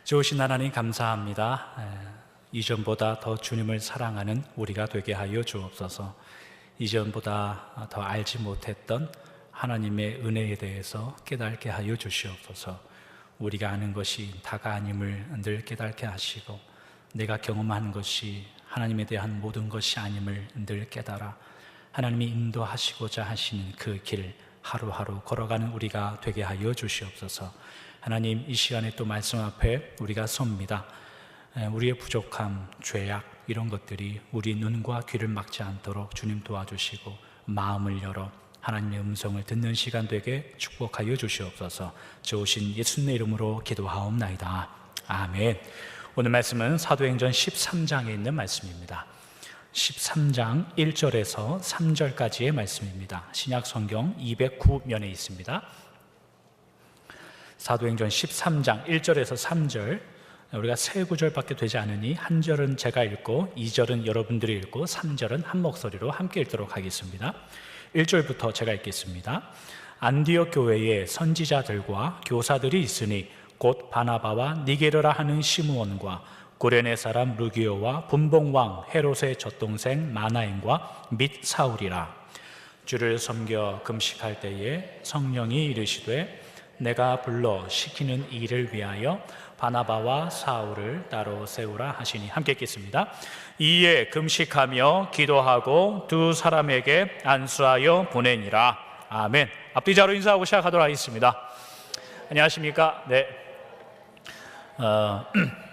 좋으신 하나님 감사합니다. 이전보다 더 주님을 사랑하는 우리가 되게 하여 주옵소서. 이전보다 더 알지 못했던 하나님의 은혜에 대해서 깨닫게 하여 주시옵소서. 우리가 아는 것이 다가 아님을 늘 깨닫게 하시고, 내가 경험한 것이 하나님에 대한 모든 것이 아님을 늘 깨달아 하나님이 인도하시고자 하시는 그 길 하루하루 걸어가는 우리가 되게 하여 주시옵소서. 하나님, 이 시간에 또 말씀 앞에 우리가 섭니다. 우리의 부족함, 죄악 이런 것들이 우리 눈과 귀를 막지 않도록 주님 도와주시고 마음을 열어 하나님의 음성을 듣는 시간 되게 축복하여 주시옵소서. 좋으신 예수님의 이름으로 기도하옵나이다. 아멘. 오늘 말씀은 사도행전 13장에 있는 말씀입니다. 13장 1절에서 3절까지의 말씀입니다. 신약 성경 209면에 있습니다. 사도행전 13장 1절에서 3절, 우리가 세 구절밖에 되지 않으니 한 절은 제가 읽고 2절은 여러분들이 읽고 3절은 한 목소리로 함께 읽도록 하겠습니다. 1절부터 제가 읽겠습니다. 안디옥 교회에 선지자들과 교사들이 있으니 곧 바나바와 니게르라 하는 시므온과 구레네 사람 루기오와 분봉왕 헤롯의 젖동생 마나엔과 및 사울이라. 주를 섬겨 금식할 때에 성령이 이르시되 내가 불러 시키는 일을 위하여 바나바와 사울을 따로 세우라 하시니. 함께 읽겠습니다. 이에 금식하며 기도하고 두 사람에게 안수하여 보내니라. 아멘. 앞뒤 자로 인사하고 시작하도록 하겠습니다. 안녕하십니까? 네.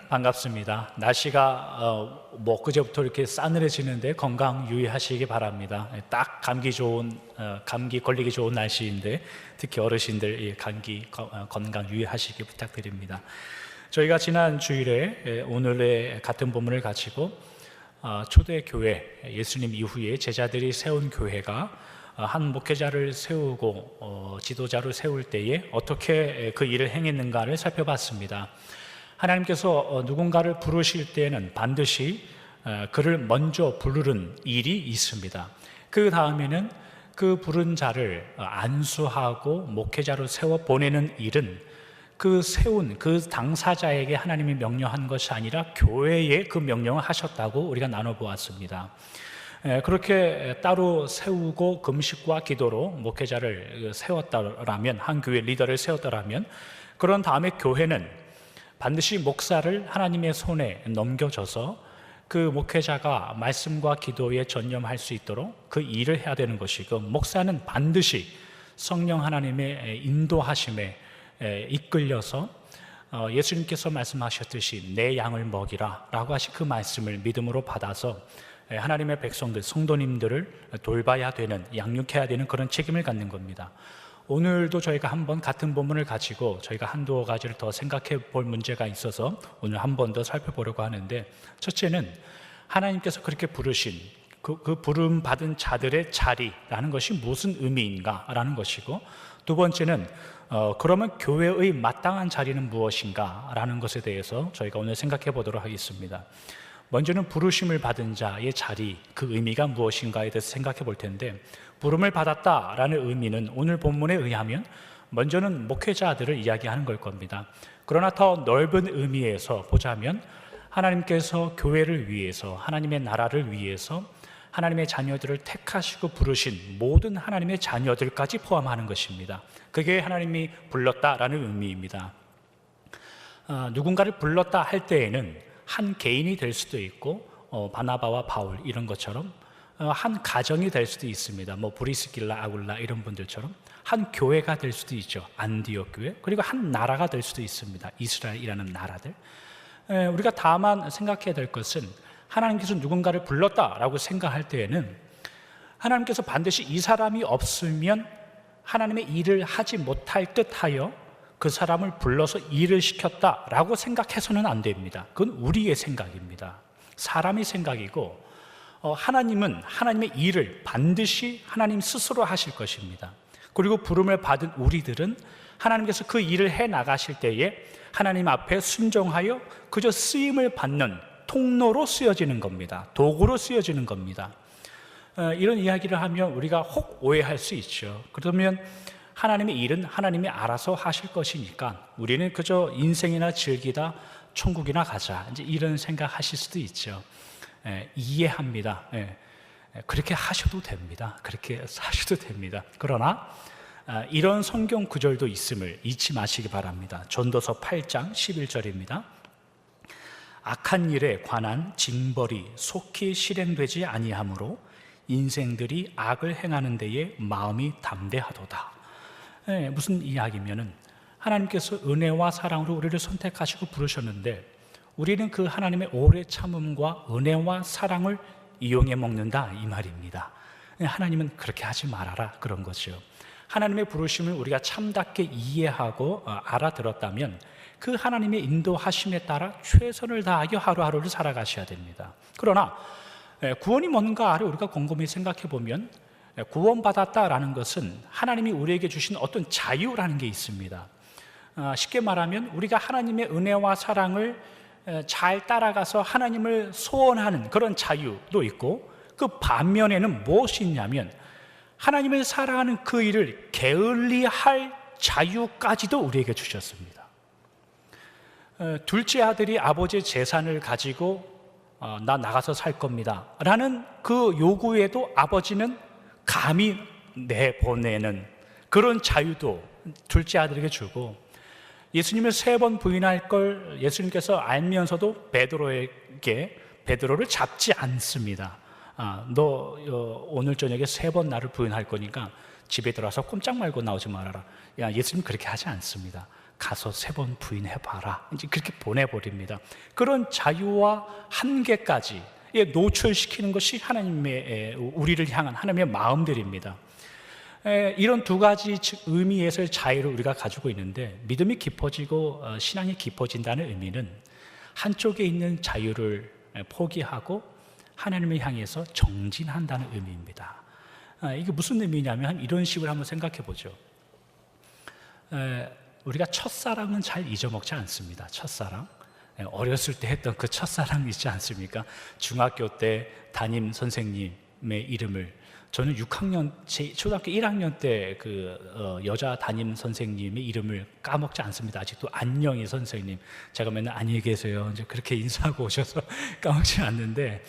반갑습니다. 날씨가 그제부터 이렇게 싸늘해지는데 건강 유의하시기 바랍니다. 딱 감기 걸리기 좋은 날씨인데 특히 어르신들 감기 건강 유의하시기 부탁드립니다. 저희가 지난 주일에 오늘의 같은 본문을 가지고 초대교회, 예수님 이후에 제자들이 세운 교회가 한 목회자를 세우고 지도자를 세울 때에 어떻게 그 일을 행했는가를 살펴봤습니다. 하나님께서 누군가를 부르실 때에는 반드시 그를 먼저 부르는 일이 있습니다. 그 다음에는 그 부른 자를 안수하고 목회자로 세워 보내는 일은 그 세운 그 당사자에게 하나님이 명령한 것이 아니라 교회에 그 명령을 하셨다고 우리가 나눠보았습니다. 그렇게 따로 세우고 금식과 기도로 목회자를 세웠다라면, 한 교회 리더를 세웠다라면, 그런 다음에 교회는 반드시 목사를 하나님의 손에 넘겨줘서 그 목회자가 말씀과 기도에 전념할 수 있도록 그 일을 해야 되는 것이고, 목사는 반드시 성령 하나님의 인도하심에 이끌려서 예수님께서 말씀하셨듯이 내 양을 먹이라 라고 하신 그 말씀을 믿음으로 받아서 하나님의 백성들, 성도님들을 돌봐야 되는, 양육해야 되는 그런 책임을 갖는 겁니다. 오늘도 저희가 한번 같은 본문을 가지고 저희가 한두 가지를 더 생각해 볼 문제가 있어서 오늘 한 번 더 살펴보려고 하는데, 첫째는 하나님께서 그렇게 부르신 그 부름 받은 자들의 자리라는 것이 무슨 의미인가라는 것이고, 두 번째는 그러면 교회의 마땅한 자리는 무엇인가라는 것에 대해서 저희가 오늘 생각해 보도록 하겠습니다. 먼저는 부르심을 받은 자의 자리, 그 의미가 무엇인가에 대해서 생각해 볼 텐데, 부름을 받았다라는 의미는 오늘 본문에 의하면 먼저는 목회자들을 이야기하는 걸 겁니다. 그러나 더 넓은 의미에서 보자면 하나님께서 교회를 위해서, 하나님의 나라를 위해서 하나님의 자녀들을 택하시고 부르신 모든 하나님의 자녀들까지 포함하는 것입니다. 그게 하나님이 불렀다라는 의미입니다. 누군가를 불렀다 할 때에는 한 개인이 될 수도 있고, 바나바와 바울 이런 것처럼 한 가정이 될 수도 있습니다. 브리스길라, 아굴라 이런 분들처럼 한 교회가 될 수도 있죠. 안디옥 교회. 그리고 한 나라가 될 수도 있습니다. 이스라엘이라는 나라들. 우리가 다만 생각해야 될 것은, 하나님께서 누군가를 불렀다라고 생각할 때에는 하나님께서 반드시 이 사람이 없으면 하나님의 일을 하지 못할 듯하여 그 사람을 불러서 일을 시켰다라고 생각해서는 안 됩니다. 그건 우리의 생각입니다. 사람의 생각이고, 하나님은 하나님의 일을 반드시 하나님 스스로 하실 것입니다. 그리고 부름을 받은 우리들은 하나님께서 그 일을 해 나가실 때에 하나님 앞에 순종하여 그저 쓰임을 받는 통로로 쓰여지는 겁니다. 도구로 쓰여지는 겁니다. 이런 이야기를 하면 우리가 혹 오해할 수 있죠. 그러면 하나님의 일은 하나님이 알아서 하실 것이니까 우리는 그저 인생이나 즐기다 천국이나 가자, 이제 이런 생각하실 수도 있죠. 이해합니다. 그렇게 하셔도 됩니다. 그렇게 사셔도 됩니다. 그러나 이런 성경 구절도 있음을 잊지 마시기 바랍니다. 전도서 8장 11절입니다. 악한 일에 관한 징벌이 속히 실행되지 아니하므로 인생들이 악을 행하는 데에 마음이 담대하도다. 무슨 이야기면은 하나님께서 은혜와 사랑으로 우리를 선택하시고 부르셨는데 우리는 그 하나님의 오래 참음과 은혜와 사랑을 이용해 먹는다, 이 말입니다. 하나님은 그렇게 하지 말아라, 그런 거죠. 하나님의 부르심을 우리가 참답게 이해하고 알아들었다면 그 하나님의 인도하심에 따라 최선을 다하여 하루하루를 살아가셔야 됩니다. 그러나 구원이 뭔가를 우리가 곰곰이 생각해 보면 구원받았다라는 것은 하나님이 우리에게 주신 어떤 자유라는 게 있습니다. 쉽게 말하면 우리가 하나님의 은혜와 사랑을 잘 따라가서 하나님을 소원하는 그런 자유도 있고, 그 반면에는 무엇이 있냐면 하나님을 사랑하는 그 일을 게을리할 자유까지도 우리에게 주셨습니다. 둘째 아들이 아버지의 재산을 가지고 나 나가서 살 겁니다 라는 그 요구에도 아버지는 감히 내보내는 그런 자유도 둘째 아들에게 주고, 예수님을 3번 부인할 걸 예수님께서 알면서도 베드로를 잡지 않습니다. 너 오늘 저녁에 3번 나를 부인할 거니까 집에 들어와서 꼼짝 말고 나오지 말아라. 예수님 그렇게 하지 않습니다. 가서 3번 부인해봐라, 이제 그렇게 보내버립니다. 그런 자유와 한계까지 노출시키는 것이 하나님의 우리를 향한 하나님의 마음들입니다. 이런 두 가지 의미에서의 자유를 우리가 가지고 있는데, 믿음이 깊어지고 신앙이 깊어진다는 의미는 한쪽에 있는 자유를 포기하고 하나님을 향해서 정진한다는 의미입니다. 이게 무슨 의미냐면 이런 식으로 한번 생각해 보죠. 우리가 첫사랑은 잘 잊어먹지 않습니다. 첫사랑, 어렸을 때 했던 그 첫사랑 있지 않습니까? 중학교 때 담임 선생님의 이름을, 저는 6학년, 초등학교 1학년 때 그 여자 담임 선생님의 이름을 까먹지 않습니다. 아직도 안녕히 선생님, 제가 맨날 안녕히 계세요 이제 그렇게 인사하고 오셔서 까먹지 않는데,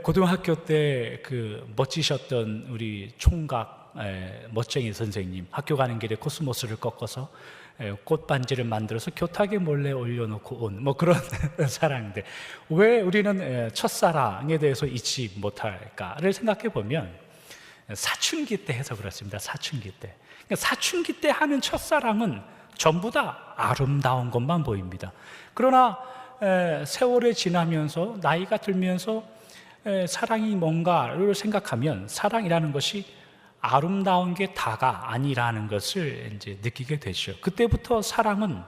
고등학교 때 그 멋지셨던 우리 총각 멋쟁이 선생님, 학교 가는 길에 코스모스를 꺾어서 꽃반지를 만들어서 교탁에 몰래 올려놓고 온 뭐 그런 사랑들. 왜 우리는 첫사랑에 대해서 잊지 못할까를 생각해 보면 사춘기 때 해서 그렇습니다. 사춘기 때. 그러니까 사춘기 때 하는 첫사랑은 전부 다 아름다운 것만 보입니다. 그러나 세월이 지나면서 나이가 들면서 사랑이 뭔가를 생각하면 사랑이라는 것이 아름다운 게 다가 아니라는 것을 이제 느끼게 되죠. 그때부터 사랑은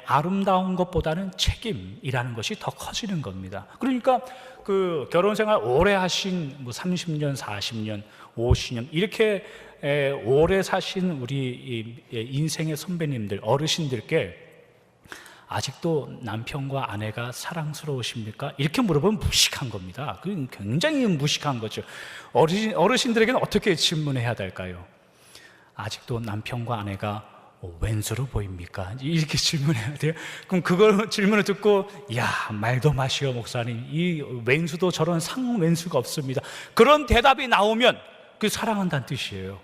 아름다운 것보다는 책임이라는 것이 더 커지는 겁니다. 그러니까 그 결혼 생활 오래 하신 뭐 30년, 40년, 50년 이렇게 오래 사신 우리 인생의 선배님들, 어르신들께 아직도 남편과 아내가 사랑스러우십니까? 이렇게 물어보면 무식한 겁니다. 그건 굉장히 무식한 거죠. 어르신들에게는 어떻게 질문해야 될까요? 아직도 남편과 아내가 왼수로 보입니까? 이렇게 질문해야 돼요. 그럼 그걸 질문을 듣고, 야, 말도 마시오 목사님, 이 왼수도 저런 상왼수가 없습니다, 그런 대답이 나오면 그 사랑한다는 뜻이에요.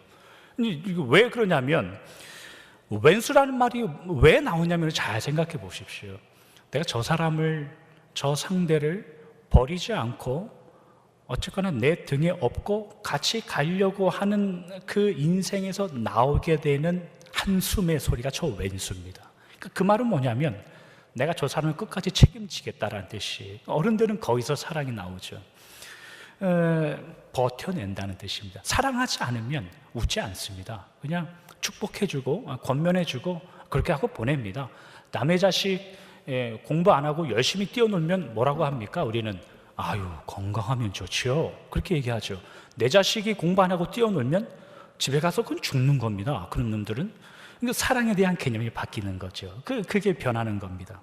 이거 왜 그러냐면, 왼수라는 말이 왜 나오냐면 잘 생각해 보십시오. 내가 저 사람을, 저 상대를 버리지 않고 어쨌거나 내 등에 업고 같이 가려고 하는 그 인생에서 나오게 되는 한숨의 소리가 저 왼수입니다. 그러니까 그 말은 뭐냐면 내가 저 사람을 끝까지 책임지겠다라는 뜻이에요. 어른들은 거기서 사랑이 나오죠. 버텨낸다는 뜻입니다. 사랑하지 않으면 웃지 않습니다. 그냥 축복해주고 권면해주고 그렇게 하고 보냅니다. 남의 자식 공부 안 하고 열심히 뛰어놀면 뭐라고 합니까? 우리는 아유, 건강하면 좋지요, 그렇게 얘기하죠. 내 자식이 공부 안 하고 뛰어놀면 집에 가서 그건 죽는 겁니다. 그런 놈들은. 그러니까 사랑에 대한 개념이 바뀌는 거죠. 그게 변하는 겁니다.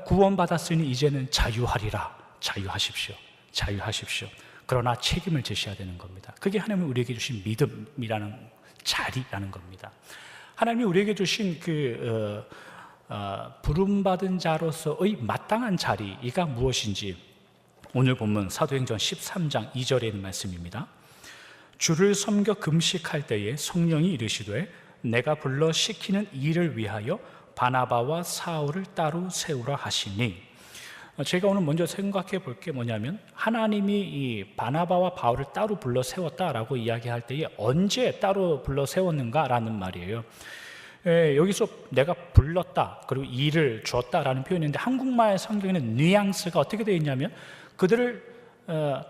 구원받았으니 이제는 자유하리라. 자유하십시오. 자유하십시오. 그러나 책임을 지셔야 되는 겁니다. 그게 하나님이 우리에게 주신 믿음이라는 자리라는 겁니다. 하나님이 우리에게 주신 부름받은 자로서의 마땅한 자리가 무엇인지 오늘 본문 사도행전 13장 2절에 있는 말씀입니다. 주를 섬겨 금식할 때에 성령이 이르시되 내가 불러 시키는 일을 위하여 바나바와 사울을 따로 세우라 하시니, 제가 오늘 먼저 생각해 볼 게 뭐냐면 하나님이 이 바나바와 바울을 따로 불러 세웠다라고 이야기할 때에 언제 따로 불러 세웠는가라는 말이에요. 여기서 내가 불렀다 그리고 일을 주었다라는 표현인데 한국말 성경에는 뉘앙스가 어떻게 되어 있냐면 그들을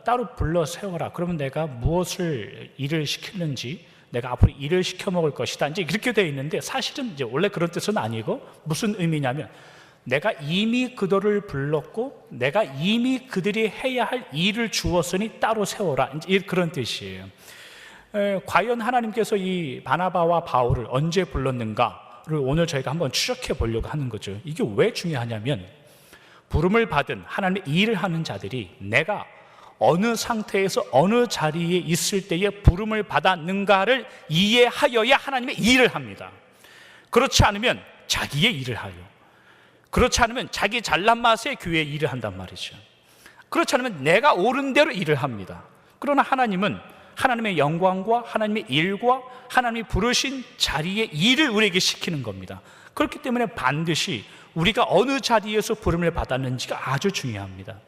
따로 불러 세워라. 그러면 내가 무엇을 일을 시키는지, 내가 앞으로 일을 시켜 먹을 것이다, 이제 이렇게 되어 있는데 사실은 이제 원래 그런 뜻은 아니고 무슨 의미냐면 내가 이미 그들을 불렀고 내가 이미 그들이 해야 할 일을 주었으니 따로 세워라, 이제 그런 뜻이에요. 과연 하나님께서 이 바나바와 바울을 언제 불렀는가를 오늘 저희가 한번 추적해 보려고 하는 거죠. 이게 왜 중요하냐면 부름을 받은 하나님의 일을 하는 자들이 내가 어느 상태에서 어느 자리에 있을 때에 부름을 받았는가를 이해하여야 하나님의 일을 합니다. 그렇지 않으면 자기의 일을 하요. 그렇지 않으면 자기 잘난 맛에 교회의 일을 한단 말이죠. 그렇지 않으면 내가 옳은 대로 일을 합니다. 그러나 하나님은 하나님의 영광과 하나님의 일과 하나님이 부르신 자리의 일을 우리에게 시키는 겁니다. 그렇기 때문에 반드시 우리가 어느 자리에서 부름을 받았는지가 아주 중요합니다.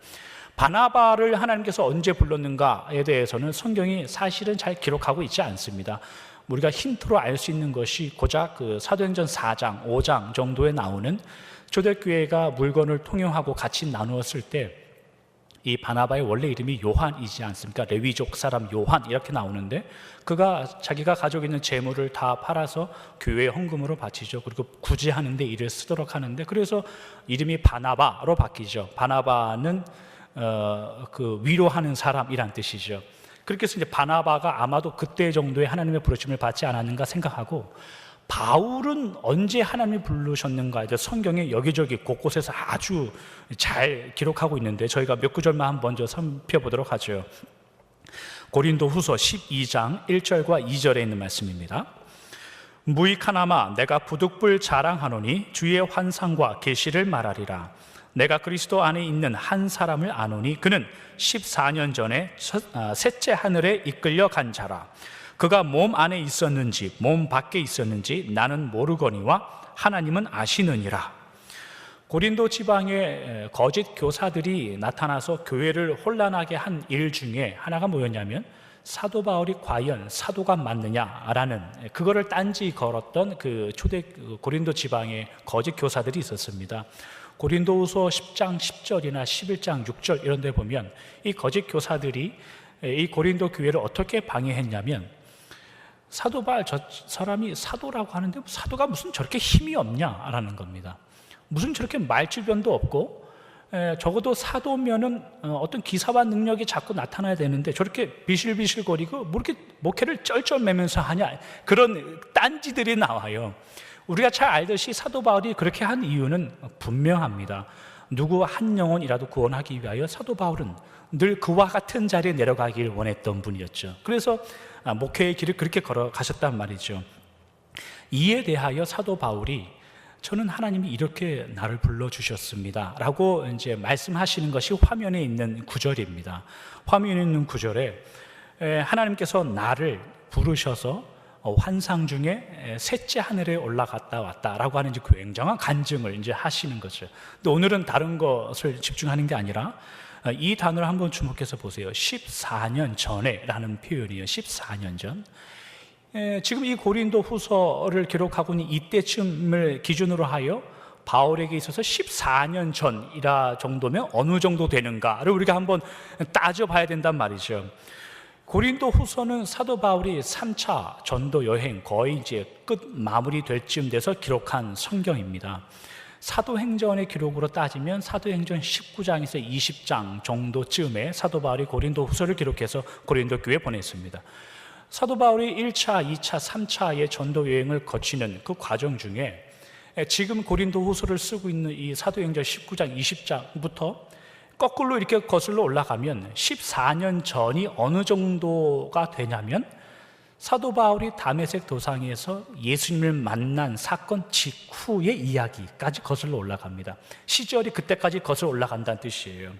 바나바를 하나님께서 언제 불렀는가에 대해서는 성경이 사실은 잘 기록하고 있지 않습니다. 우리가 힌트로 알 수 있는 것이 고작 사도행전 4장, 5장 정도에 나오는 초대교회가 물건을 통용하고 같이 나누었을 때 이 바나바의 원래 이름이 요한이지 않습니까? 레위족 사람 요한 이렇게 나오는데 그가 자기가 가지고 있는 재물을 다 팔아서 교회에 헌금으로 바치죠. 그리고 구제하는 데 일을 쓰도록 하는데 그래서 이름이 바나바로 바뀌죠. 바나바는 위로하는 사람이란 뜻이죠. 그렇게 해서 이제 바나바가 아마도 그때 정도의 하나님의 부르심을 받지 않았는가 생각하고, 바울은 언제 하나님이 부르셨는가에 대해서 성경에 여기저기 곳곳에서 아주 잘 기록하고 있는데 저희가 몇 구절만 먼저 살펴보도록 하죠. 고린도 후서 12장 1절과 2절에 있는 말씀입니다. 무익하나마 내가 부득불 자랑하노니 주의 환상과 계시를 말하리라. 내가 그리스도 안에 있는 한 사람을 아노니 그는 14년 전에 셋째 하늘에 이끌려 간 자라. 그가 몸 안에 있었는지 몸 밖에 있었는지 나는 모르거니와 하나님은 아시느니라. 고린도 지방에 거짓 교사들이 나타나서 교회를 혼란하게 한 일 중에 하나가 뭐였냐면 사도 바울이 과연 사도가 맞느냐라는 그거를 딴지 걸었던 그 초대 고린도 지방의 거짓 교사들이 있었습니다. 고린도후서 10장 10절이나 11장 6절 이런 데 보면 이 거짓 교사들이 이 고린도 교회를 어떻게 방해했냐면 사도 바울 저 사람이 사도라고 하는데 사도가 무슨 저렇게 힘이 없냐라는 겁니다. 무슨 저렇게 말주변도 없고 적어도 사도면은 어떤 기사와 능력이 자꾸 나타나야 되는데 저렇게 비실비실거리고 뭐 이렇게 목회를 쩔쩔매면서 하냐, 그런 딴지들이 나와요. 우리가 잘 알듯이 사도 바울이 그렇게 한 이유는 분명합니다. 누구 한 영혼이라도 구원하기 위하여 사도 바울은 늘 그와 같은 자리에 내려가길 원했던 분이었죠. 그래서 목회의 길을 그렇게 걸어가셨단 말이죠. 이에 대하여 사도 바울이 저는 하나님이 이렇게 나를 불러주셨습니다 라고 이제 말씀하시는 것이 화면에 있는 구절입니다. 화면에 있는 구절에 하나님께서 나를 부르셔서 환상 중에 셋째 하늘에 올라갔다 왔다라고 하는 이제 굉장한 간증을 이제 하시는 거죠. 근데 오늘은 다른 것을 집중하는 게 아니라 이 단어를 한번 주목해서 보세요. 14년 전에라는 표현이에요. 14년 전. 지금 이 고린도 후서를 기록하고 있는 이때쯤을 기준으로 하여 바울에게 있어서 14년 전이라 정도면 어느 정도 되는가를 우리가 한번 따져봐야 된단 말이죠. 고린도 후서는 사도 바울이 3차 전도 여행 거의 이제 끝 마무리될 쯤 돼서 기록한 성경입니다. 사도행전의 기록으로 따지면 사도행전 19장에서 20장 정도쯤에 사도 바울이 고린도 후서를 기록해서 고린도 교회에 보냈습니다. 사도 바울이 1차, 2차, 3차의 전도 여행을 거치는 그 과정 중에 지금 고린도 후서를 쓰고 있는 이 사도행전 19장, 20장부터 거꾸로 이렇게 거슬러 올라가면 14년 전이 어느 정도가 되냐면 사도 바울이 다메섹 도상에서 예수님을 만난 사건 직후의 이야기까지 거슬러 올라갑니다. 시절이 그때까지 거슬러 올라간다는 뜻이에요.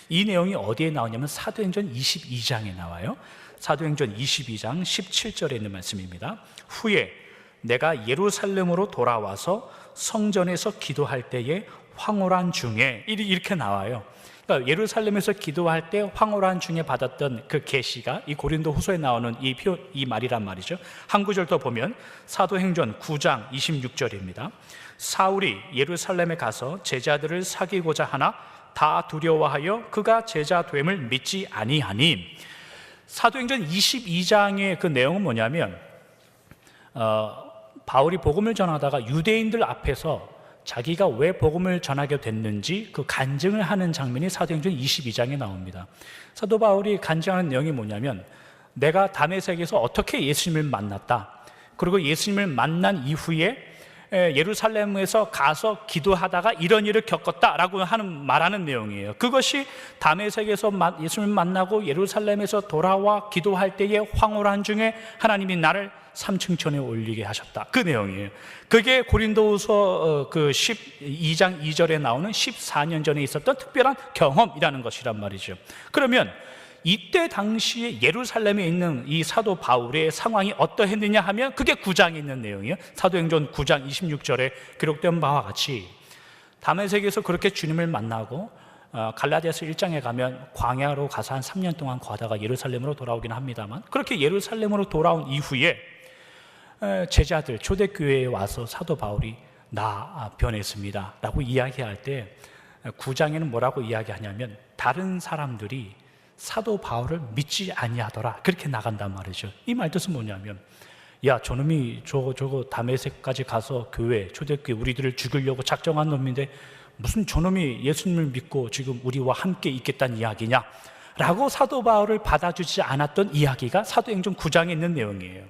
이 내용이 어디에 나오냐면 사도행전 22장에 나와요. 사도행전 22장 17절에 있는 말씀입니다. 후에 내가 예루살렘으로 돌아와서 성전에서 기도할 때에 황홀한 중에, 이렇게 나와요. 그러니까 예루살렘에서 기도할 때 황홀한 중에 받았던 그 계시가 이 고린도 후서에 나오는 이 말이란 말이죠. 한 구절 더 보면 사도행전 9장 26절입니다. 사울이 예루살렘에 가서 제자들을 사귀고자 하나 다 두려워하여 그가 제자 됨을 믿지 아니하니. 사도행전 22장의 그 내용은 뭐냐면 바울이 복음을 전하다가 유대인들 앞에서 자기가 왜 복음을 전하게 됐는지 그 간증을 하는 장면이 사도행전 22장에 나옵니다. 사도 바울이 간증하는 내용이 뭐냐면 내가 다메섹에서 어떻게 예수님을 만났다, 그리고 예수님을 만난 이후에 예루살렘에서 가서 기도하다가 이런 일을 겪었다라고 말하는 내용이에요. 그것이 다메섹에서 예수님을 만나고 예루살렘에서 돌아와 기도할 때의 황홀한 중에 하나님이 나를 3층천에 올리게 하셨다, 그 내용이에요. 그게 고린도후서 그 12장 2절에 나오는 14년 전에 있었던 특별한 경험이라는 것이란 말이죠. 그러면 이때 당시에 예루살렘에 있는 이 사도 바울의 상황이 어떠했느냐 하면 그게 9장에 있는 내용이에요. 사도행전 9장 26절에 기록된 바와 같이 다메섹에서 그렇게 주님을 만나고 갈라디아서 1장에 가면 광야로 가서 한 3년 동안 거하다가 예루살렘으로 돌아오긴 합니다만, 그렇게 예루살렘으로 돌아온 이후에 제자들 초대교회에 와서 사도 바울이 나 변했습니다 라고 이야기할 때 9장에는 뭐라고 이야기하냐면 다른 사람들이 사도 바울을 믿지 아니하더라, 그렇게 나간단 말이죠. 이 말 뜻은 뭐냐면 야, 저놈이 저거 다메섹까지 가서 교회 초대교회 우리들을 죽이려고 작정한 놈인데 무슨 저놈이 예수님을 믿고 지금 우리와 함께 있겠다는 이야기냐 라고 사도 바울을 받아주지 않았던 이야기가 사도행전 9장에 있는 내용이에요.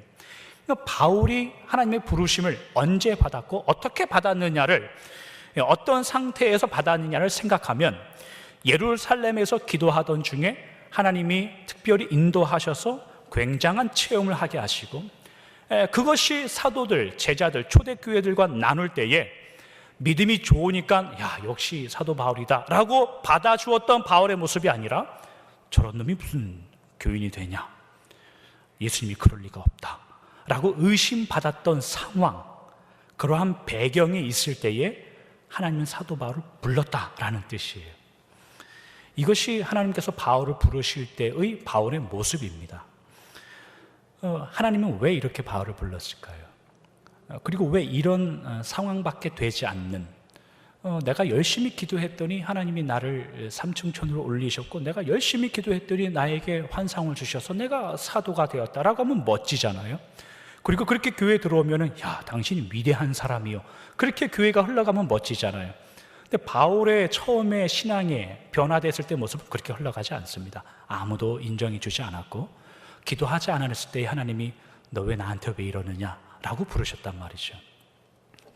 그러니까 바울이 하나님의 부르심을 언제 받았고 어떻게 받았느냐를, 어떤 상태에서 받았느냐를 생각하면 예루살렘에서 기도하던 중에 하나님이 특별히 인도하셔서 굉장한 체험을 하게 하시고, 그것이 사도들, 제자들, 초대교회들과 나눌 때에 믿음이 좋으니까 야, 역시 사도 바울이다 라고 받아주었던 바울의 모습이 아니라 저런 놈이 무슨 교인이 되냐, 예수님이 그럴 리가 없다 라고 의심받았던 상황, 그러한 배경에 있을 때에 하나님은 사도 바울을 불렀다라는 뜻이에요. 이것이 하나님께서 바울을 부르실 때의 바울의 모습입니다. 하나님은 왜 이렇게 바울을 불렀을까요? 그리고 왜 이런 상황밖에 되지 않는, 내가 열심히 기도했더니 하나님이 나를 삼층천으로 올리셨고 내가 열심히 기도했더니 나에게 환상을 주셔서 내가 사도가 되었다라고 하면 멋지잖아요. 그리고 그렇게 교회에 들어오면 야, 당신이 위대한 사람이요, 그렇게 교회가 흘러가면 멋지잖아요. 근데 바울의 처음에 신앙에 변화됐을 때 모습은 그렇게 흘러가지 않습니다. 아무도 인정해 주지 않았고 기도하지 않았을 때 하나님이 너 왜 나한테 왜 이러느냐 라고 부르셨단 말이죠.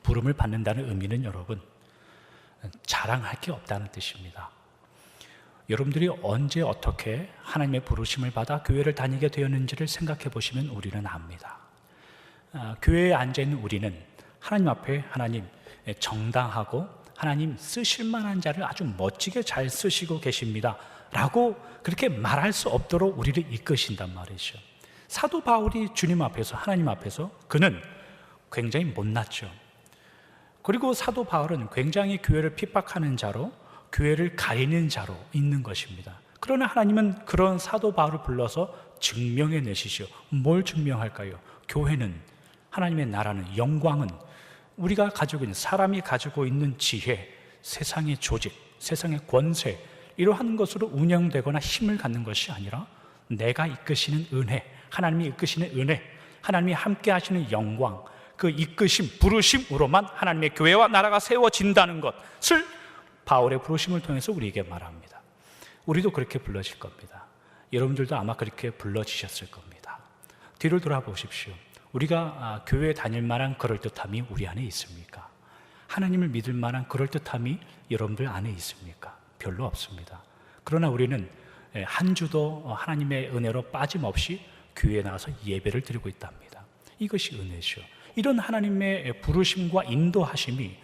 부름을 받는다는 의미는 여러분 자랑할 게 없다는 뜻입니다. 여러분들이 언제 어떻게 하나님의 부르심을 받아 교회를 다니게 되었는지를 생각해 보시면 우리는 압니다. 교회에 앉아있는 우리는 하나님 앞에 하나님 정당하고 하나님 쓰실 만한 자를 아주 멋지게 잘 쓰시고 계십니다 라고 그렇게 말할 수 없도록 우리를 이끄신단 말이죠. 사도 바울이 주님 앞에서, 하나님 앞에서 그는 굉장히 못났죠. 그리고 사도 바울은 굉장히 교회를 핍박하는 자로, 교회를 가리는 자로 있는 것입니다. 그러나 하나님은 그런 사도 바울을 불러서 증명해 내시죠. 뭘 증명할까요? 교회는, 하나님의 나라는, 영광은 우리가 가지고 있는, 사람이 가지고 있는 지혜, 세상의 조직, 세상의 권세, 이러한 것으로 운영되거나 힘을 갖는 것이 아니라 내가 이끄시는 은혜, 하나님이 이끄시는 은혜, 하나님이 함께 하시는 영광, 그 이끄심, 부르심으로만 하나님의 교회와 나라가 세워진다는 것을 바울의 부르심을 통해서 우리에게 말합니다. 우리도 그렇게 불러질 겁니다. 여러분들도 아마 그렇게 불러지셨을 겁니다. 뒤를 돌아보십시오. 우리가 교회에 다닐 만한 그럴듯함이 우리 안에 있습니까? 하나님을 믿을 만한 그럴듯함이 여러분들 안에 있습니까? 별로 없습니다. 그러나 우리는 한 주도 하나님의 은혜로 빠짐없이 교회에 나와서 예배를 드리고 있답니다. 이것이 은혜죠. 이런 하나님의 부르심과 인도하심이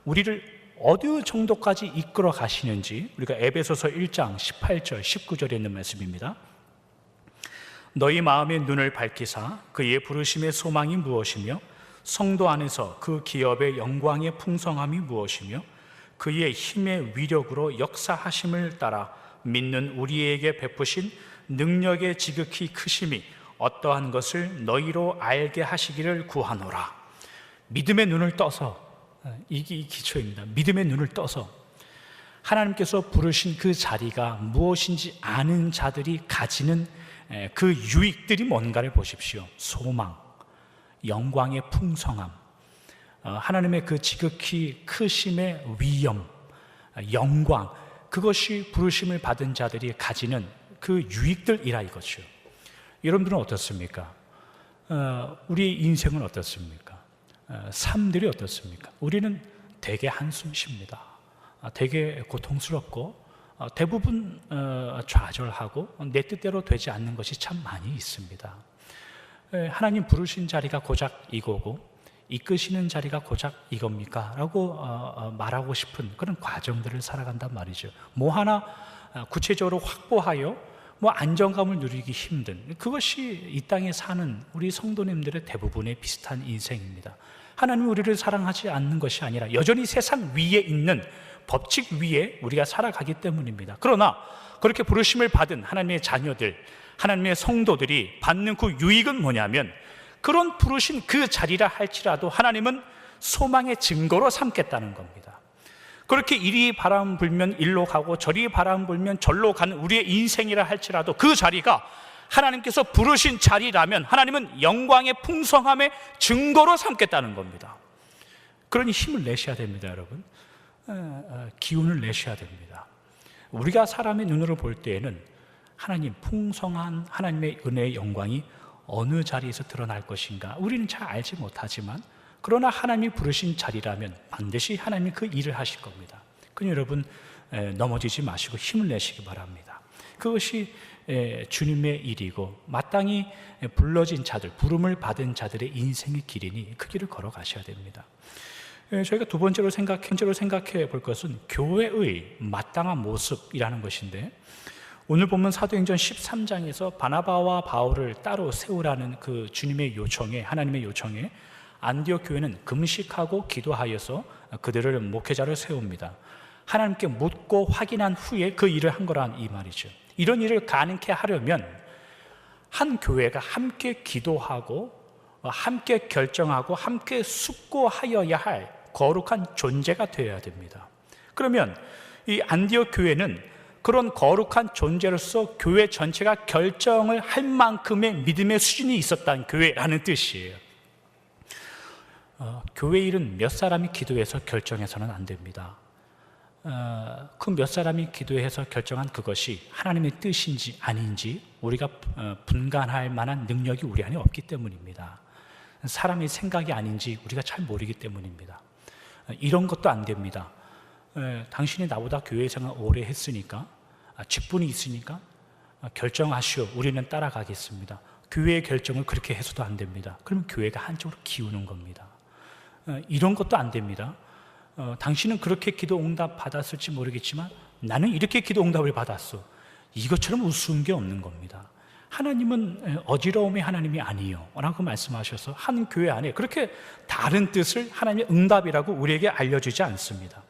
우리를 어느 정도까지 이끌어 가시는지 우리가 에베소서 1장 18절 19절에 있는 말씀입니다. 너희 마음의 눈을 밝히사 그의 부르심의 소망이 무엇이며 성도 안에서 그 기업의 영광의 풍성함이 무엇이며 그의 힘의 위력으로 역사하심을 따라 믿는 우리에게 베푸신 능력의 지극히 크심이 어떠한 것을 너희로 알게 하시기를 구하노라. 믿음의 눈을 떠서, 이게 기초입니다. 믿음의 눈을 떠서 하나님께서 부르신 그 자리가 무엇인지 아는 자들이 가지는 그 유익들이 뭔가를 보십시오. 소망, 영광의 풍성함, 하나님의 그 지극히 크심의 위엄, 영광, 그것이 부르심을 받은 자들이 가지는 그 유익들이라 이거죠. 여러분들은 어떻습니까? 우리의 인생은 어떻습니까? 삶들이 어떻습니까? 우리는 되게 한숨 쉽니다. 되게 고통스럽고 대부분 좌절하고 내 뜻대로 되지 않는 것이 참 많이 있습니다. 하나님 부르신 자리가 고작 이거고 이끄시는 자리가 고작 이겁니까? 라고 말하고 싶은 그런 과정들을 살아간단 말이죠. 뭐 하나 구체적으로 확보하여 안정감을 누리기 힘든, 그것이 이 땅에 사는 우리 성도님들의 대부분의 비슷한 인생입니다. 하나님이 우리를 사랑하지 않는 것이 아니라 여전히 세상 위에 있는 법칙 위에 우리가 살아가기 때문입니다. 그러나 그렇게 부르심을 받은 하나님의 자녀들, 하나님의 성도들이 받는 그 유익은 뭐냐면, 그런 부르신 그 자리라 할지라도 하나님은 소망의 증거로 삼겠다는 겁니다. 그렇게 이리 바람 불면 일로 가고 저리 바람 불면 절로 가는 우리의 인생이라 할지라도 그 자리가 하나님께서 부르신 자리라면 하나님은 영광의 풍성함의 증거로 삼겠다는 겁니다. 그러니 힘을 내셔야 됩니다, 여러분. 기운을 내셔야 됩니다. 우리가 사람의 눈으로 볼 때에는 하나님 풍성한 하나님의 은혜의 영광이 어느 자리에서 드러날 것인가 우리는 잘 알지 못하지만, 그러나 하나님이 부르신 자리라면 반드시 하나님이 그 일을 하실 겁니다. 그러니 여러분 넘어지지 마시고 힘을 내시기 바랍니다. 그것이 주님의 일이고 마땅히 불러진 자들, 부름을 받은 자들의 인생의 길이니 그 길을 걸어가셔야 됩니다. 저희가 두 번째로 생각해 볼 것은 교회의 마땅한 모습이라는 것인데, 오늘 보면 사도행전 13장에서 바나바와 바울을 따로 세우라는 그 주님의 요청에, 하나님의 요청에 안디옥 교회는 금식하고 기도하여서 그들을 목회자를 세웁니다. 하나님께 묻고 확인한 후에 그 일을 한 거란 이 말이죠. 이런 일을 가능케 하려면 한 교회가 함께 기도하고 함께 결정하고 함께 숙고하여야 할 거룩한 존재가 되어야 됩니다. 그러면 이 안디옥 교회는 그런 거룩한 존재로서 교회 전체가 결정을 할 만큼의 믿음의 수준이 있었다는 교회라는 뜻이에요. 교회 일은 몇 사람이 기도해서 결정해서는 안 됩니다. 그 몇 사람이 기도해서 결정한 그것이 하나님의 뜻인지 아닌지 우리가 분간할 만한 능력이 우리 안에 없기 때문입니다. 사람의 생각이 아닌지 우리가 잘 모르기 때문입니다. 이런 것도 안 됩니다. 당신이 나보다 교회 생활 오래 했으니까, 직분이 있으니까 결정하시오, 우리는 따라가겠습니다. 교회의 결정을 그렇게 해서도 안 됩니다. 그러면 교회가 한쪽으로 기우는 겁니다. 이런 것도 안 됩니다. 당신은 그렇게 기도 응답 받았을지 모르겠지만 나는 이렇게 기도 응답을 받았어. 이것처럼 우스운 게 없는 겁니다. 하나님은 어지러움의 하나님이 아니에요 라고 말씀하셔서 한 교회 안에 그렇게 다른 뜻을 하나님의 응답이라고 우리에게 알려주지 않습니다.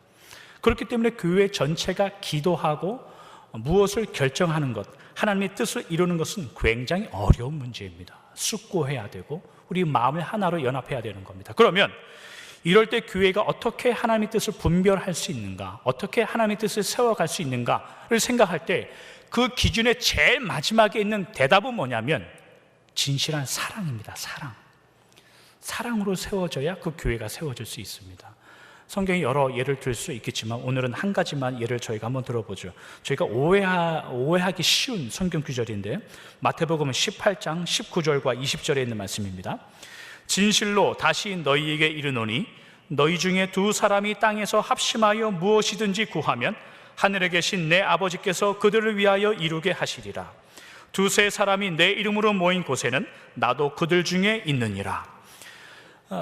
그렇기 때문에 교회 전체가 기도하고 무엇을 결정하는 것, 하나님의 뜻을 이루는 것은 굉장히 어려운 문제입니다. 숙고해야 되고 우리 마음을 하나로 연합해야 되는 겁니다. 그러면 이럴 때 교회가 어떻게 하나님의 뜻을 분별할 수 있는가, 어떻게 하나님의 뜻을 세워갈 수 있는가를 생각할 때 그 기준의 제일 마지막에 있는 대답은 뭐냐면 진실한 사랑입니다. 사랑으로 세워져야 그 교회가 세워질 수 있습니다. 성경에 여러 예를 들 수 있겠지만 오늘은 한 가지만 예를 저희가 한번 들어보죠. 저희가 오해하기 쉬운 성경 구절인데 마태복음 18장 19절과 20절에 있는 말씀입니다. 진실로 다시 너희에게 이르노니 너희 중에 두 사람이 땅에서 합심하여 무엇이든지 구하면 하늘에 계신 내 아버지께서 그들을 위하여 이루게 하시리라. 두세 사람이 내 이름으로 모인 곳에는 나도 그들 중에 있느니라.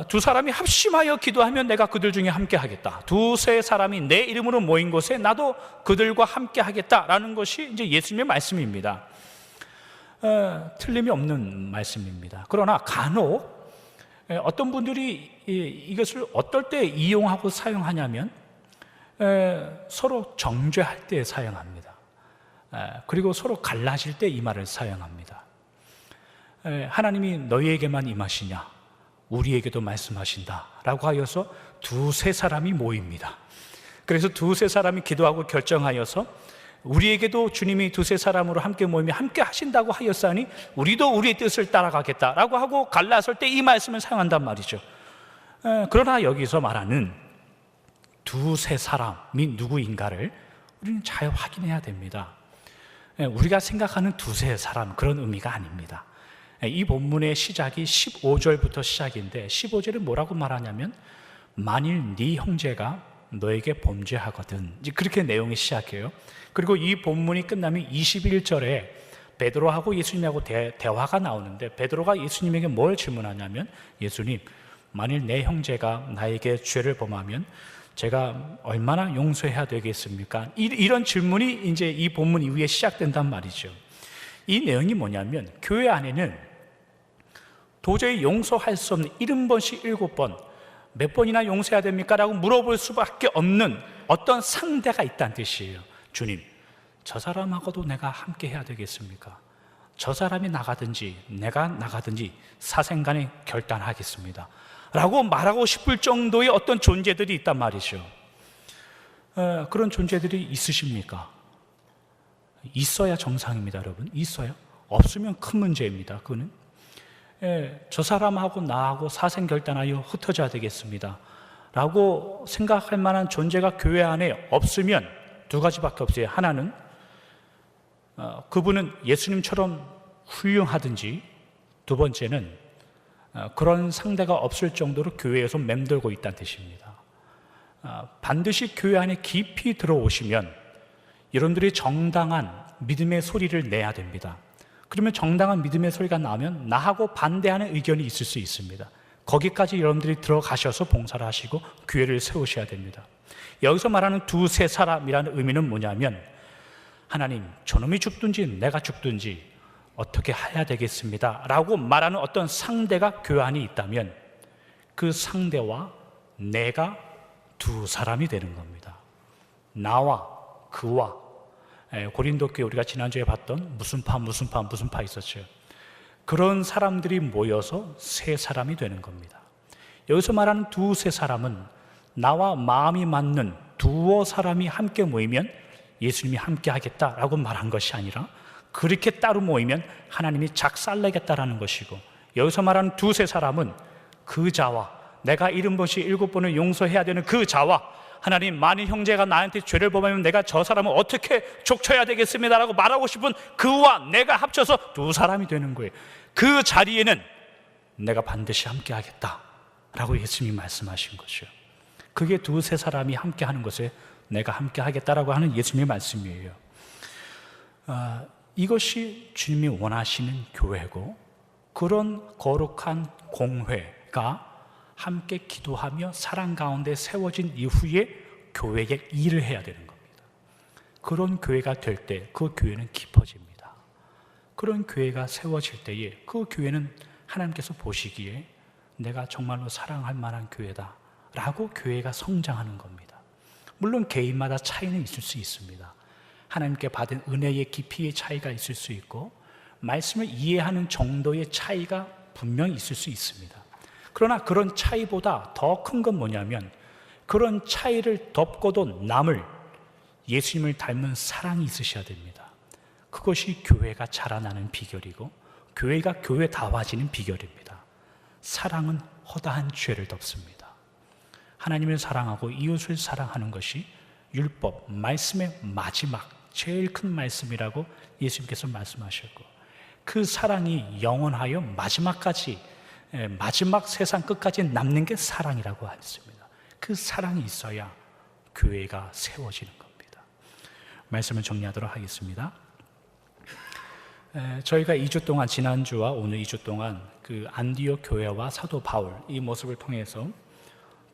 두 사람이 합심하여 기도하면 내가 그들 중에 함께 하겠다. 두세 사람이 내 이름으로 모인 곳에 나도 그들과 함께 하겠다라는 것이 이제 예수님의 말씀입니다. 틀림이 없는 말씀입니다. 그러나 간혹 어떤 분들이 이것을 어떨 때 이용하고 사용하냐면 서로 정죄할 때 사용합니다. 그리고 서로 갈라질 때 이 말을 사용합니다. 하나님이 너희에게만 임하시냐, 우리에게도 말씀하신다 라고 하여서 두세 사람이 모입니다. 그래서 두세 사람이 기도하고 결정하여서 우리에게도 주님이 두세 사람으로 함께 모이며 함께 하신다고 하였사니 우리도 우리의 뜻을 따라가겠다라고 하고 갈라설 때 이 말씀을 사용한단 말이죠. 그러나 여기서 말하는 두세 사람이 누구인가를 우리는 잘 확인해야 됩니다. 우리가 생각하는 두세 사람, 그런 의미가 아닙니다. 이 본문의 시작이 15절부터 시작인데 15절은 뭐라고 말하냐면 만일 네 형제가 너에게 범죄하거든, 이제 그렇게 내용이 시작해요. 그리고 이 본문이 끝나면 21절에 베드로하고 예수님하고 대화가 나오는데 베드로가 예수님에게 뭘 질문하냐면, 예수님, 만일 내 형제가 나에게 죄를 범하면 제가 얼마나 용서해야 되겠습니까? 이런 질문이 이제 이 본문 이후에 시작된단 말이죠. 이 내용이 뭐냐면, 교회 안에는 도저히 용서할 수 없는 70번씩 7번, 몇 번이나 용서해야 됩니까? 라고 물어볼 수밖에 없는 어떤 상대가 있다는 뜻이에요. 주님, 저 사람하고도 내가 함께 해야 되겠습니까? 저 사람이 나가든지 내가 나가든지 사생간에 결단하겠습니다 라고 말하고 싶을 정도의 어떤 존재들이 있단 말이죠. 그런 존재들이 있으십니까? 있어야 정상입니다, 여러분. 있어요? 없으면 큰 문제입니다. 그거는 저 사람하고 나하고 사생결단하여 흩어져야 되겠습니다 라고 생각할 만한 존재가 교회 안에 없으면 두 가지밖에 없어요. 하나는 그분은 예수님처럼 훌륭하든지, 두 번째는 그런 상대가 없을 정도로 교회에서 맴돌고 있다는 뜻입니다. 반드시 교회 안에 깊이 들어오시면 여러분들이 정당한 믿음의 소리를 내야 됩니다. 그러면 정당한 믿음의 소리가 나면 나하고 반대하는 의견이 있을 수 있습니다. 거기까지 여러분들이 들어가셔서 봉사를 하시고 교회를 세우셔야 됩니다. 여기서 말하는 두세 사람이라는 의미는 뭐냐면, 하나님, 저놈이 죽든지 내가 죽든지 어떻게 해야 되겠습니다 라고 말하는 어떤 상대가 교회 안에 있다면 그 상대와 내가 두 사람이 되는 겁니다. 나와 그와. 고린도 교회 우리가 지난주에 봤던 무슨 파 있었죠. 그런 사람들이 모여서 세 사람이 되는 겁니다. 여기서 말하는 두세 사람은 나와 마음이 맞는 두어 사람이 함께 모이면 예수님이 함께 하겠다라고 말한 것이 아니라, 그렇게 따로 모이면 하나님이 작살내겠다라는 것이고, 여기서 말하는 두세 사람은 그 자와, 내가 70번씩 7번을 용서해야 되는 그 자와, 하나님, 만일 형제가 나한테 죄를 범하면 내가 저 사람을 어떻게 족쳐야 되겠습니다 라고 말하고 싶은 그와 내가 합쳐서 두 사람이 되는 거예요. 그 자리에는 내가 반드시 함께 하겠다 라고 예수님이 말씀하신 거죠. 그게 두세 사람이 함께 하는 것에 내가 함께 하겠다라고 하는 예수님의 말씀이에요. 이것이 주님이 원하시는 교회고, 그런 거룩한 공회가 함께 기도하며 사랑 가운데 세워진 이후에 교회에 일을 해야 되는 겁니다. 그런 교회가 될 때 그 교회는 깊어집니다. 그런 교회가 세워질 때에 그 교회는 하나님께서 보시기에 내가 정말로 사랑할 만한 교회다 라고 교회가 성장하는 겁니다. 물론 개인마다 차이는 있을 수 있습니다. 하나님께 받은 은혜의 깊이의 차이가 있을 수 있고, 말씀을 이해하는 정도의 차이가 분명히 있을 수 있습니다. 그러나 그런 차이보다 더 큰 건 뭐냐면, 그런 차이를 덮고도 남을 예수님을 닮은 사랑이 있으셔야 됩니다. 그것이 교회가 자라나는 비결이고 교회가 교회다워지는 비결입니다. 사랑은 허다한 죄를 덮습니다. 하나님을 사랑하고 이웃을 사랑하는 것이 율법, 말씀의 마지막 제일 큰 말씀이라고 예수님께서 말씀하셨고, 그 사랑이 영원하여 마지막까지, 마지막 세상 끝까지 남는 게 사랑이라고 했습니다. 그 사랑이 있어야 교회가 세워지는 겁니다. 말씀을 정리하도록 하겠습니다. 저희가 2주 동안, 지난주와 오늘 2주 동안 그 안디옥 교회와 사도 바울 이 모습을 통해서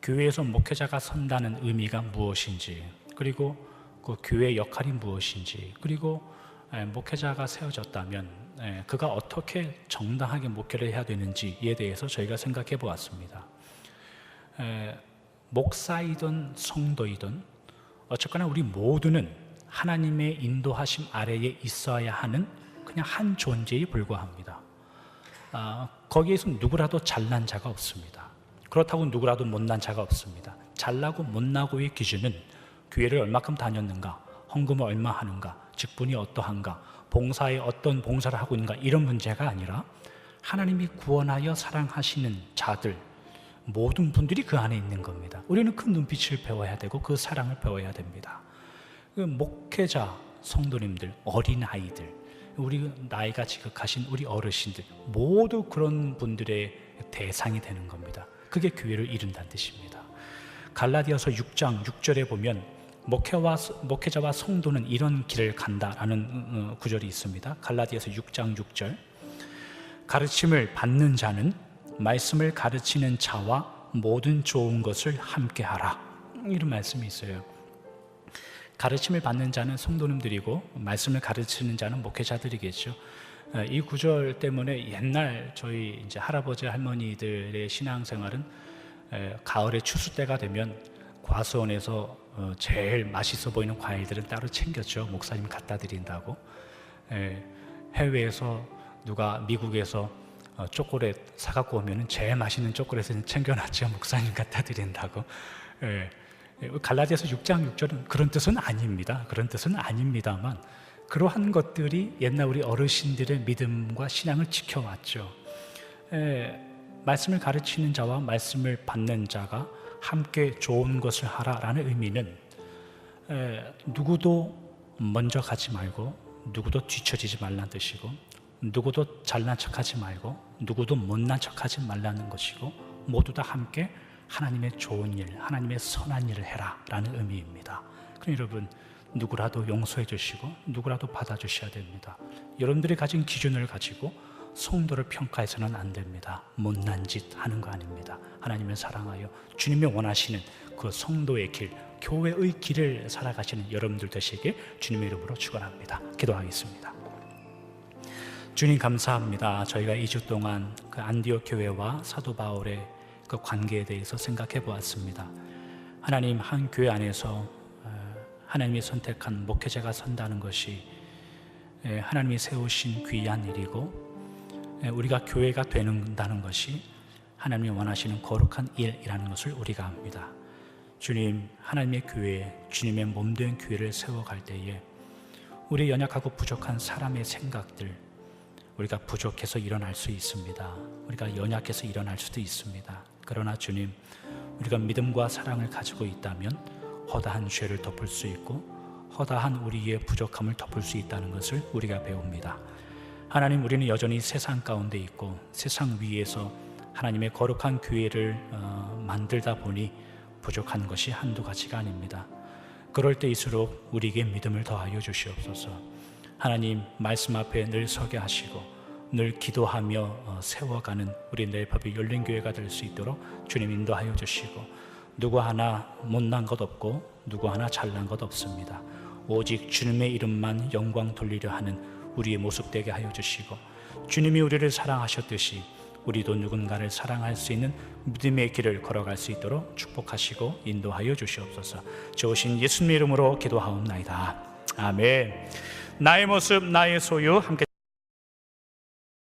교회에서 목회자가 선다는 의미가 무엇인지, 그리고 그 교회의 역할이 무엇인지, 그리고 목회자가 세워졌다면 그가 어떻게 정당하게 목회를 해야 되는지에 대해서 저희가 생각해 보았습니다. 목사이든 성도이든 어쨌거나 우리 모두는 하나님의 인도하심 아래에 있어야 하는 그냥 한 존재에 불과합니다. 거기에서 누구라도 잘난 자가 없습니다. 그렇다고 누구라도 못난 자가 없습니다. 잘나고 못나고의 기준은 교회를 얼마큼 다녔는가, 헌금을 얼마 하는가, 직분이 어떠한가, 봉사에 어떤 봉사를 하고 있는가, 이런 문제가 아니라 하나님이 구원하여 사랑하시는 자들, 모든 분들이 그 안에 있는 겁니다. 우리는 그 눈빛을 배워야 되고 그 사랑을 배워야 됩니다. 그 목회자, 성도님들, 어린아이들, 우리 나이가 지극하신 우리 어르신들, 모두 그런 분들의 대상이 되는 겁니다. 그게 교회를 이룬다는 뜻입니다. 갈라디아서 6장 6절에 보면 목회자와 성도는 이런 길을 간다라는 구절이 있습니다. 갈라디아서 6장 6절, 가르침을 받는 자는 말씀을 가르치는 자와 모든 좋은 것을 함께하라, 이런 말씀이 있어요. 가르침을 받는 자는 성도님들이고 말씀을 가르치는 자는 목회자들이겠죠. 이 구절 때문에 옛날 저희 이제 할아버지 할머니들의 신앙생활은 가을에 추수 때가 되면 과수원에서 제일 맛있어 보이는 과일들은 따로 챙겼죠. 목사님 갖다 드린다고. 해외에서 누가 미국에서 초콜릿 사갖고 오면 제일 맛있는 초콜릿을 챙겨놨죠. 목사님 갖다 드린다고. 갈라디아서 6장 6절은 그런 뜻은 아닙니다. 그런 뜻은 아닙니다만 그러한 것들이 옛날 우리 어르신들의 믿음과 신앙을 지켜왔죠. 말씀을 가르치는 자와 말씀을 받는 자가 함께 좋은 것을 하라라는 의미는 누구도 먼저 가지 말고 누구도 뒤처지지 말라는 뜻이고, 누구도 잘난 척하지 말고 누구도 못난 척하지 말라는 것이고, 모두 다 함께 하나님의 좋은 일, 하나님의 선한 일을 해라라는 의미입니다. 그럼 여러분, 누구라도 용서해 주시고 누구라도 받아주셔야 됩니다. 여러분들이 가진 기준을 가지고 성도를 평가해서는 안 됩니다. 못난 짓 하는 거 아닙니다. 하나님을 사랑하여 주님이 원하시는 그 성도의 길, 교회의 길을 살아가시는 여러분들 되시길 주님의 이름으로 축원합니다. 기도하겠습니다. 주님 감사합니다. 저희가 2주 동안 그 안디옥 교회와 사도 바울의 그 관계에 대해서 생각해 보았습니다. 하나님, 한 교회 안에서 하나님이 선택한 목회자가 선다는 것이 하나님이 세우신 귀한 일이고, 우리가 교회가 된다는 것이 하나님이 원하시는 거룩한 일이라는 것을 우리가 압니다. 주님, 하나님의 교회, 주님의 몸된 교회를 세워갈 때에 우리 연약하고 부족한 사람의 생각들, 우리가 부족해서 일어날 수 있습니다. 우리가 연약해서 일어날 수도 있습니다. 그러나 주님, 우리가 믿음과 사랑을 가지고 있다면 허다한 죄를 덮을 수 있고 허다한 우리의 부족함을 덮을 수 있다는 것을 우리가 배웁니다. 하나님, 우리는 여전히 세상 가운데 있고 세상 위에서 하나님의 거룩한 교회를 만들다 보니 부족한 것이 한두 가지가 아닙니다. 그럴 때일수록 우리에게 믿음을 더하여 주시옵소서. 하나님, 말씀 앞에 늘 서게 하시고 늘 기도하며 세워가는 우리 넬팝의 열린 교회가 될 수 있도록 주님 인도하여 주시고, 누구 하나 못난 것 없고 누구 하나 잘난 것 없습니다. 오직 주님의 이름만 영광 돌리려 하는 우리의 모습 되게 하여 주시고, 주님이 우리를 사랑하셨듯이 우리도 누군가를 사랑할 수 있는 믿음의 길을 걸어갈 수 있도록 축복하시고 인도하여 주시옵소서. 좋으신 예수님의 이름으로 기도하옵나이다. 아멘. 나의 모습 나의 소유 함께